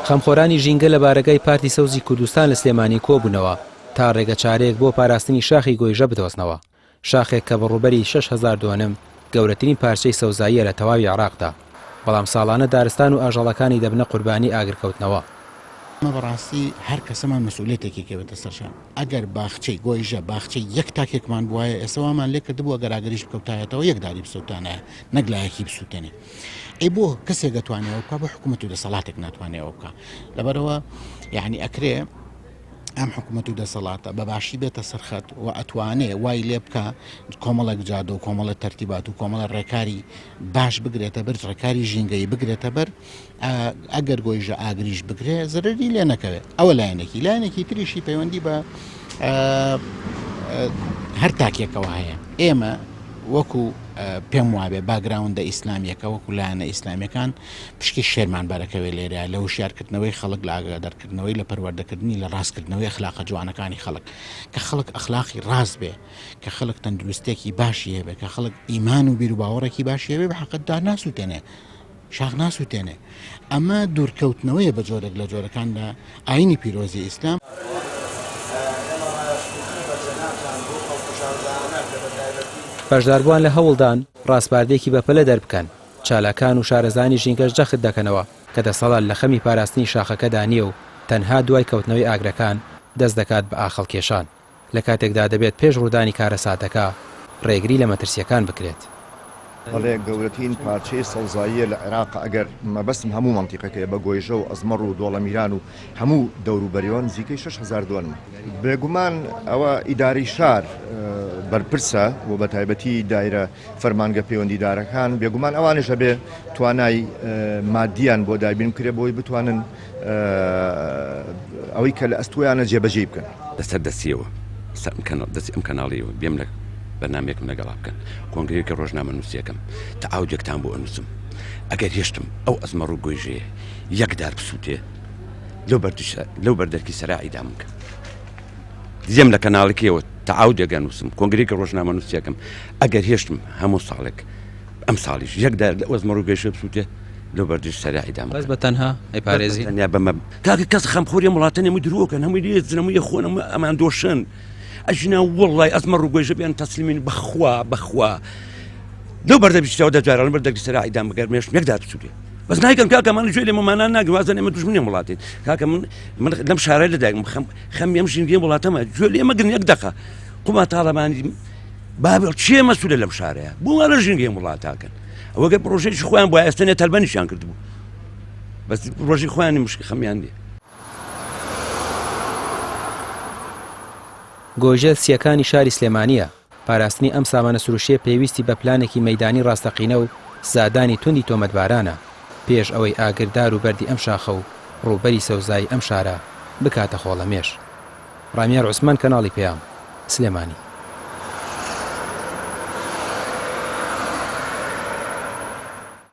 خەمخۆرانی ژینگە لە بارگای پارتی سەوزی کوردستان لە سلێمانی کۆبوونەوە تا ڕێگە چارەیەک بۆ پاراستنی شاخی گۆیژە بدۆزنەوە. شاخێک کە بەڕووبەری 6,000 دۆنم گەورەترین پارچەی سەوزاییە لە تەواوی عێراقدا، بەڵام ساڵانە دارستان و ئاژەڵەکانی دەبنە قوربانی ئاگرکەوتنەوە. ئەمە بەڕاستی هەر کەسەمان مەسئولیەتێکی کەوێتە سەرشان. ئەگەر باخچەی گۆیژە باخچەی یەک تاکێکمان بواە ئێسەوامان لێ کردبوو ئەگەر ئاگریش بکەوتایەتەوە یەکداری بسووتانە نەک لایەکی بسووتێنێ. ئەی بۆ کەسێک دەتوانێەوە بکە بۆ حکوومەت و دەسەڵاتێک ناتوانێەوە بکە. لەبەرەوە یعنی ئەکرێ ئەم حکوومەت و دەسەڵاتە بەباشی بێتە سەرخەت و ئەتوانێ وای لێ بکە کۆمەڵێک جادە و کۆمەڵە تەرتیبات و کۆمەڵە ڕێکاری باش بگرێتە بەر ڕێکاری ژینگەی بگرێتە بەر ئەگەر گۆیژە ئاگریش بگرێ زەرری لێ نەکەوێت. ئەوە لایەنێکی تریشی پەیوەندی بە هەر تاکێکەوە هەیە. ئێمە وەکو پێم وابێ باگراوندە ئیسلامیەکە وەکو لایەنە ئیسلامیەکان پشکی شێرمان بارەکەوێ لێرە لە وشیارکردنەوەی خەڵک لە ئاگادارکردنەوەی لە پەروەردەکردنی لە ڕاستکردنەوەی ئەخلاقە جوانەکانی خەڵک کە خەڵک ئەخلاقی ڕاست بێ کە خەڵک تەندروستێکی باشی هەبێ کە خەڵک ئیمان و بیر و باوەڕێکی باشی هەبێ بە حەقەتدا ناسووتێنێ شاخ ناسووتێنێ. ئەمە دوورکەوتنەوەیە بە جۆرێک لە جۆرەکاندا ئاینی پیرۆزی ئیسلام. بەشداربووان لە هەوڵدان ڕاستباردێکی بەپەلە دەربکەن، چالاکان و شارەزانی ژینگەش جەخت دەکەنەوە کە دەسەڵات لە خەمی پاراستنی شاخەکەدا نییە و تەنها دوای کەوتنەوەی ئاگرەکان دەست دەکات بە ئاخەڵکێشان. لە کاتێکدا دەبێت پێش ڕوودانی کارە ساتەکە ڕێگری لە مەترسیەکان بکرێت. بەڵێ گەورەترین پارچەی سەوزاییە لە عێراق ئەگەر مەبەستم هەموو مەنتیقەکەیە بە گۆیژە و ئەزمەڕ و دۆڵەمیران و هەموو دەوروبەریەوەن نزیکەی 6,000 دۆنم. بێگومان ئەوە ئیداری شار بەرپرسە و بە تایبەتی دایرە فەرمانگە پەیوەندیدارەکان بێگومان ئەوانش هەبێ توانای مادیان بۆ دابین کرێ بۆی بتوانن ئەوەی کە لە ئەستویانە جێبەجێ بکەن. لەسەر دەستیەوە دەستی ئەم کەناڵیەوە بێم لە بەنامێکم لەگەڵا بکەن کۆنگرێکی ڕۆژنامە نووسیەکەم تەعاودێکتان بۆ ئەنووسم ئەگەر هێشتم ئەو ئەزمەڕ و گۆیژەیە یەکدار بسووتێ لەو بەردەرکی سەراعی دام بکەم دێم لە کەناڵێکیەوە تەعاودێک ئەنووسم کۆنگرێکی ڕۆژنامە نووسیەکەم ئەگەر هێشتم هەموو ساڵێک ئەم ساڵیش یەکدار لە ئەزمەڕ و گۆیژە بسووتێ لەو بەردەرکی سەراعی دام بەس بە تەنها ئەیپارێزی بەمە کاکە کەس خەمخۆری وڵاتە هەمووی درۆکەن هەمووی لێزن هەمووی خۆن ئەمان دۆشن ئەژنا وڵڵای ئەزمەڕ و گۆیژە بیان تەسلیمین بەخوا لەو بەردەبیشتەوە دەجاران بەردەرکی سەراعی دام بگەر مێشم یەکدار بسووتێ بەس نایکەم کاکە من گوێ لێ مەمانان ناگەم وازن ئێمە دوژمنی وڵاتین کاکە من لەم شارەی لەدایکم خەم ئەم ژینگەی وڵاتەمە گوێ لێ مەگرن یەک دەقە قوما تاڵەمانی بابێ چێ مەسوولە لەم شارەیە بوو لە ژینگەی وڵاتاکەن ئەوە گەر پرۆژەیەکی خۆیان بۆ ئێستانێ تەلبەنیشیان کردبوو بەس ڕۆژی خۆیانی مشکی خەمیان دێ. گۆیژە سیەکانی شاری سلێمانیە. پاراستنی ئەم سامانە سروشیە پێویستی بە پلانێکی مەیدانی ڕاستەقینە و زادانی توندی تۆمەتبارانە پێش ئەوەی ئاگردار و بەردی ئەم شاخە و ڕووبەری سەوزایی ئەم شارە بکاتە خۆڵەمێش. ڕامیار عوسمان کەناڵی پێیام سلێمانی.